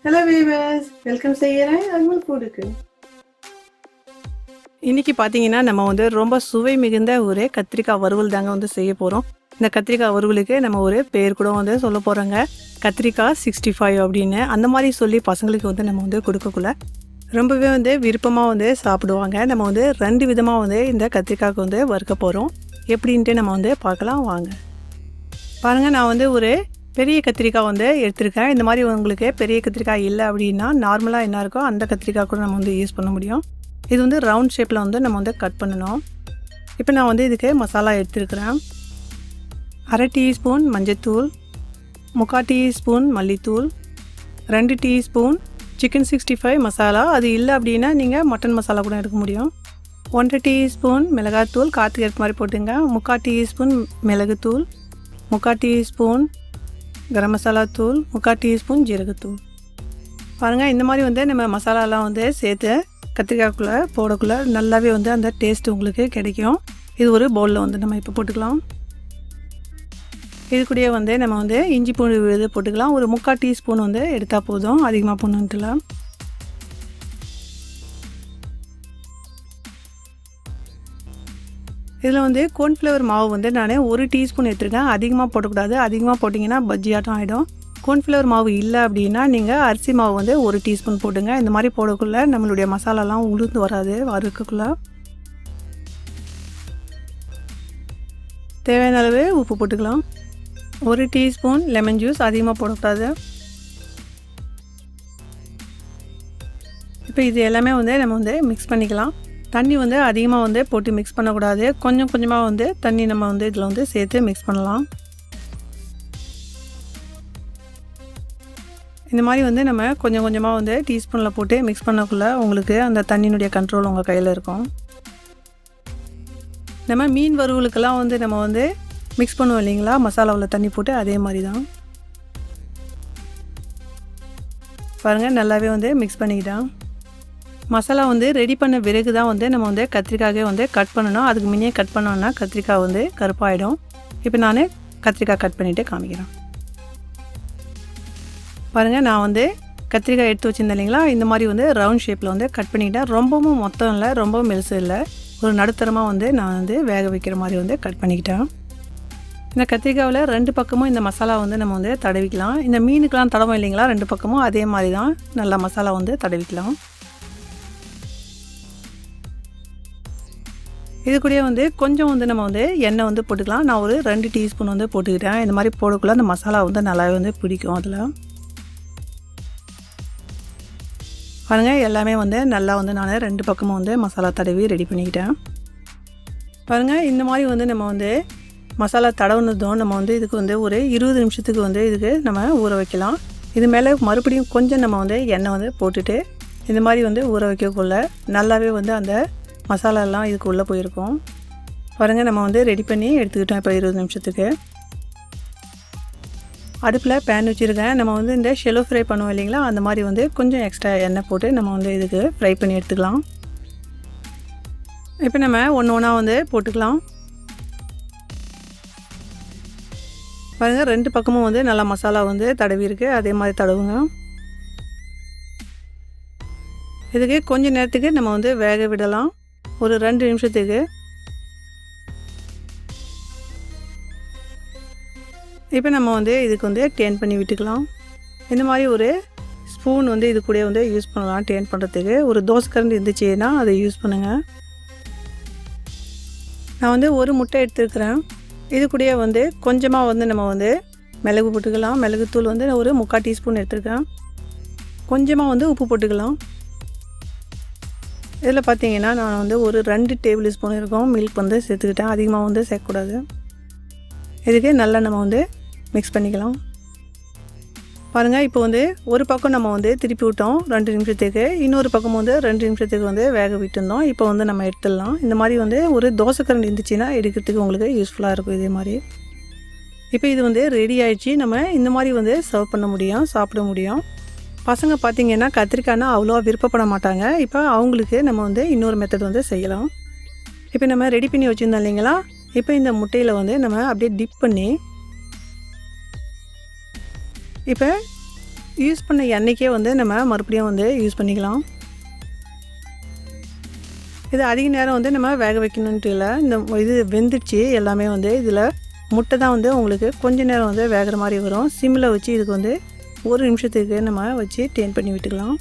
Hello viewers, welcome செய்கிறேன் அக்மல் ஃபுட்டுக்கு. இன்றைக்கி பார்த்தீங்கன்னா நம்ம வந்து ரொம்ப சுவை மிகுந்த ஒரு கத்திரிக்காய் வறுவல் தாங்க வந்து செய்ய போகிறோம். இந்த கத்திரிக்காய் வறுவலுக்கு நம்ம ஒரு பேர் கூட வந்து சொல்ல போகிறோங்க, கத்திரிக்காய் 65 அப்படின்னு. அந்த மாதிரி சொல்லி பசங்களுக்கு வந்து நம்ம வந்து கொடுக்கக்குள்ள ரொம்பவே வந்து விருப்பமாக வந்து சாப்பிடுவாங்க. நம்ம வந்து 2 விதமாக வந்து இந்த கத்திரிக்காய்க்கு வந்து வறுக்க போகிறோம். எப்படின்ட்டு நம்ம வந்து பார்க்கலாம் வாங்க. பாருங்கள், நான் வந்து ஒரு பெரிய கத்திரிக்காய் வந்து எடுத்திருக்கேன். இந்த மாதிரி உங்களுக்கு பெரிய கத்திரிக்காய் இல்லை அப்படின்னா நார்மலாக என்ன இருக்கோ அந்த கத்திரிக்காய் கூட நம்ம வந்து யூஸ் பண்ண முடியும். இது வந்து ரவுண்ட் ஷேப்பில் வந்து நம்ம வந்து கட் பண்ணணும். இப்போ நான் வந்து இதுக்கு மசாலா எடுத்துருக்கிறேன். 1/2 டீஸ்பூன் மஞ்சத்தூள், 3/4 டீஸ்பூன் மல்லித்தூள், 2 டீஸ்பூன் சிக்கன் 65 மசாலா. அது இல்லை அப்படின்னா நீங்கள் மட்டன் மசாலா கூட எடுக்க முடியும். 1/2 டீஸ்பூன் மிளகாத்தூள், காற்றுக்கு ஏற்ற மாதிரி போட்டுங்க. 3/4 டீஸ்பூன் மிளகுத்தூள், 3/4 டீஸ்பூன் கரம் மசாலா தூள், 3/4 டீஸ்பூன் ஜீரகத்தூள். பாருங்கள், இந்த மாதிரி வந்து நம்ம மசாலாலாம் வந்து சேர்த்து கத்திரிக்காய்க்குள்ளே போடக்குள்ளே நல்லாவே வந்து அந்த டேஸ்ட் உங்களுக்கு கிடைக்கும். இது ஒரு பவுலில் வந்து நம்ம இப்போ போட்டுக்கலாம். இது கூடயே வந்து நம்ம வந்து இஞ்சி பூண்டு விழுது போட்டுக்கலாம். ஒரு 3/4 டீஸ்பூன் வந்து எடுத்தால் போதும், அதிகமாக போடணுன்ட்டுலாம். இதில் வந்து கோர்ன்ஃப்ளவர் மாவு வந்து நான் 1 டீஸ்பூன் எடுத்துருக்கேன். அதிகமாக போடக்கூடாது, அதிகமாக போட்டிங்கன்னா பஜ்ஜியாட்டம் ஆகிடும். கோர்ன்ஃப்ளவர் மாவு இல்லை அப்படின்னா நீங்கள் அரிசி மாவு வந்து 1 டீஸ்பூன் போட்டுங்க. இந்த மாதிரி போடக்குள்ளே நம்மளுடைய மசாலாலாம் உளுந்து வராது வறுக்கக்குள்ளே. தேவையான அளவு உப்பு போட்டுக்கலாம். 1 டீஸ்பூன் லெமன் ஜூஸ், அதிகமாக போடக்கூடாது. இப்போ இது எல்லாமே வந்து நம்ம வந்து மிக்ஸ் பண்ணிக்கலாம். தண்ணி வந்து அதிகமாக வந்து போட்டு மிக்ஸ் பண்ணக்கூடாது. கொஞ்சம் கொஞ்சமாக வந்து தண்ணி நம்ம வந்து இதில் வந்து சேர்த்து மிக்ஸ் பண்ணலாம். இந்த மாதிரி வந்து நம்ம கொஞ்சம் கொஞ்சமாக வந்து டீஸ்பூனில் போட்டு மிக்ஸ் பண்ணக்குள்ளே உங்களுக்கு அந்த தண்ணியினுடைய கண்ட்ரோல் உங்கள் கையில் இருக்கும். நம்ம மீன் வறுவலுக்கெல்லாம் வந்து நம்ம வந்து மிக்ஸ் பண்ணுவோம் இல்லைங்களா, மசாலாவில் தண்ணி போட்டு, அதே மாதிரி தான். பாருங்கள், நல்லாவே வந்து மிக்ஸ் பண்ணிக்கிட்டேன். மசாலா வந்து ரெடி பண்ண பிறகு தான் வந்து நம்ம வந்து கத்திரிக்காயை வந்து கட் பண்ணணும். அதுக்கு முன்னே கட் பண்ணோன்னா கத்திரிக்காய் வந்து கருப்பாயிடும். இப்போ நான் கத்திரிக்காய் கட் பண்ணிவிட்டு காமிக்கிறேன். பாருங்கள், நான் வந்து கத்திரிக்காய் எடுத்து வச்சுருந்தேன் இல்லைங்களா, இந்த மாதிரி வந்து ரவுண்ட் ஷேப்பில் வந்து கட் பண்ணிக்கிட்டேன். ரொம்பவும் மொத்தம் இல்லை, ரொம்பவும் மெல்சு இல்லை, ஒரு நடுத்தரமாக வந்து நான் வந்து வேக வைக்கிற மாதிரி வந்து கட் பண்ணிக்கிட்டேன். இந்த கத்திரிக்காயில் 2 பக்கமும் இந்த மசாலா வந்து நம்ம வந்து தடவிக்கலாம். இந்த மீனுக்கெலாம் தடவும் இல்லைங்களா, 2 பக்கமும் அதே மாதிரி தான் நல்லா மசாலா வந்து தடவிக்கலாம். இது கூடயே வந்து கொஞ்சம் வந்து நம்ம வந்து எண்ணெய் வந்து போட்டுக்கலாம். நான் ஒரு 2 டீஸ்பூன் வந்து போட்டுக்கிட்டேன். இந்த மாதிரி போடக்குள்ள அந்த மசாலா வந்து நல்லாவே வந்து பிடிக்கும். அதில் பாருங்கள், எல்லாமே வந்து நல்லா வந்து நான் 2 பக்கமும் வந்து மசாலா தடவி ரெடி பண்ணிக்கிட்டேன். பாருங்கள், இந்த மாதிரி வந்து நம்ம வந்து மசாலா தடவுனதும் நம்ம வந்து இதுக்கு வந்து ஒரு 20 நிமிஷத்துக்கு வந்து இதுக்கு நம்ம ஊற வைக்கலாம். இது மேலே மறுபடியும் கொஞ்சம் நம்ம வந்து எண்ணெய் வந்து போட்டுட்டு இந்த மாதிரி வந்து ஊற வைக்கக்குள்ள நல்லாவே வந்து அந்த மசாலாலாம் இதுக்கு உள்ளே போயிருக்கும். பாருங்கள், நம்ம வந்து ரெடி பண்ணி எடுத்துக்கிட்டோம். இப்போ 20 நிமிஷத்துக்கு அடுப்பில் பேன் வச்சுருக்கேன். நம்ம வந்து இந்த ஷெலோ ஃப்ரை பண்ணுவோம் இல்லைங்களா, அந்த மாதிரி வந்து கொஞ்சம் எக்ஸ்ட்ரா எண்ணெய் போட்டு நம்ம வந்து இதுக்கு ஃப்ரை பண்ணி எடுத்துக்கலாம். இப்போ நம்ம ஒன்று ஒன்றா வந்து போட்டுக்கலாம். பாருங்கள், 2 பக்கமும் வந்து நல்லா மசாலா வந்து தடவி இருக்குது, அதே மாதிரி தடவுங்க. இதுக்கு கொஞ்சம் நேரத்துக்கு நம்ம வந்து வேக விடலாம், ஒரு 2 நிமிஷத்துக்கு. இப்போ நம்ம வந்து இதுக்கு வந்து டேர்ன் பண்ணி விட்டுக்கலாம். இந்த மாதிரி ஒரு ஸ்பூன் வந்து இது கூட வந்து யூஸ் பண்ணலாம் டேர்ன் பண்ணுறதுக்கு. ஒரு தோசை கரண்டி இருந்துச்சுன்னா அதை யூஸ் பண்ணுங்கள். நான் வந்து ஒரு முட்டை எடுத்துருக்கிறேன். இது கூடயே வந்து கொஞ்சமாக வந்து நம்ம வந்து மிளகு போட்டுக்கலாம். மிளகுத்தூள் வந்து ஒரு 3/4 டீஸ்பூன் எடுத்துருக்கேன். கொஞ்சமாக வந்து உப்பு போட்டுக்கலாம். இதில் பார்த்தீங்கன்னா நான் வந்து ஒரு 2 டேபிள் ஸ்பூன் இருக்கும் மில்க் வந்து சேர்த்துக்கிட்டேன். அதிகமாக வந்து சேர்க்கக்கூடாது. இதுக்கு நல்லா நம்ம வந்து மிக்ஸ் பண்ணிக்கலாம். பாருங்கள், இப்போ வந்து ஒரு பக்கம் நம்ம வந்து திருப்பி விட்டோம் 2 நிமிஷத்துக்கு, இன்னொரு பக்கம் வந்து 2 நிமிஷத்துக்கு வந்து வேக விட்டுருந்தோம். இப்போ வந்து நம்ம எடுத்துடலாம். இந்த மாதிரி வந்து ஒரு தோசை கரண்டி இருந்துச்சுன்னா எடுக்கிறதுக்கு உங்களுக்கு யூஸ்ஃபுல்லாக இருக்கும். இதே மாதிரி இப்போ இது வந்து ரெடி ஆகிடுச்சு. நம்ம இந்த மாதிரி வந்து சர்வ் பண்ண முடியும், சாப்பிட முடியும். பசங்க பார்த்திங்கன்னா கத்திரிக்காய்னா அவ்வளோவா விருப்பப்பட மாட்டாங்க. இப்போ அவங்களுக்கு நம்ம வந்து இன்னொரு மெத்தட் வந்து செய்யலாம். இப்போ நம்ம ரெடி பண்ணி வச்சுருந்தோம் இல்லைங்களா, இப்போ இந்த முட்டையில் வந்து நம்ம அப்படியே டிப் பண்ணி இப்போ யூஸ் பண்ண எண்ணெய்க்கே வந்து நம்ம மறுபடியும் வந்து யூஸ் பண்ணிக்கலாம். இது அதிக நேரம் வந்து நம்ம வேக வைக்கணுன்ட்டு இல்லை. இந்த இது வெந்துடுச்சு எல்லாமே வந்து. இதில் முட்டை தான் வந்து உங்களுக்கு கொஞ்ச நேரம் வந்து வேகிற மாதிரி வரும். சிம்மில் வச்சு இதுக்கு வந்து 1 நிமிஷத்துக்கு நம்ம வச்சு டேன் பண்ணி விட்டுக்கலாம்.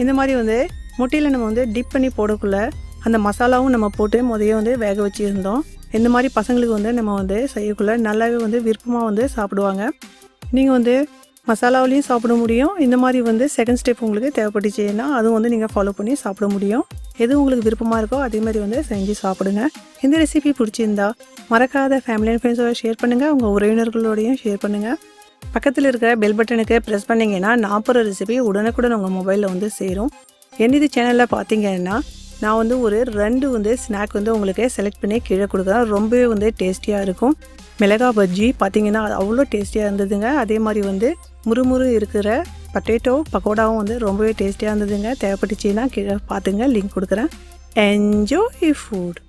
இந்த மாதிரி வந்து முட்டையில் நம்ம வந்து டிப் பண்ணி போடக்குள்ள அந்த மசாலாவும் நம்ம போட்டு முதல்ல வந்து வேக வச்சுருந்தோம். இந்த மாதிரி பசங்களுக்கு வந்து நம்ம வந்து செய்யக்குள்ள நல்லாவே வந்து விருப்பமாக வந்து சாப்பிடுவாங்க. நீங்கள் வந்து மசாலாவிலையும் சாப்பிட முடியும். இந்த மாதிரி வந்து செகண்ட் ஸ்டெப் உங்களுக்கு தேவைப்பட்டுச்சுன்னா அதுவும் வந்து நீங்கள் ஃபாலோ பண்ணி சாப்பிட முடியும். எது உங்களுக்கு விருப்பமாக இருக்கோ அதே மாதிரி வந்து செஞ்சு சாப்பிடுங்க. இந்த ரெசிபி பிடிச்சிருந்தா மறக்காத ஃபேமிலி அண்ட் ஃப்ரெண்ட்ஸோட ஷேர் பண்ணுங்கள். உங்கள் உறவினர்களோடையும் ஷேர் பண்ணுங்கள். பக்கத்தில் இருக்கிற பெல் பட்டனுக்கு ப்ரெஸ் பண்ணிங்கன்னா நான் போகிற ரெசிபி உடனுக்குடன் உங்கள் மொபைலில் வந்து சேரும். என்னது சேனலில் பார்த்தீங்கன்னா நான் வந்து ஒரு 2 வந்து ஸ்நாக் வந்து உங்களுக்கு செலக்ட் பண்ணி கீழே கொடுக்குறேன். ரொம்பவே வந்து டேஸ்டியாக இருக்கும். மிளகா பஜ்ஜி பார்த்தீங்கன்னா அது அவ்வளோ டேஸ்டியாக இருந்ததுங்க. அதே மாதிரி வந்து முறுமுறு இருக்கிற பட்டேட்டோ பக்கோடாவும் வந்து ரொம்பவே டேஸ்டியாக இருந்ததுங்க. தேவைப்பட்டுச்சுன்னா கீழே பார்த்துங்க, லிங்க் கொடுக்குறேன். Enjoy food.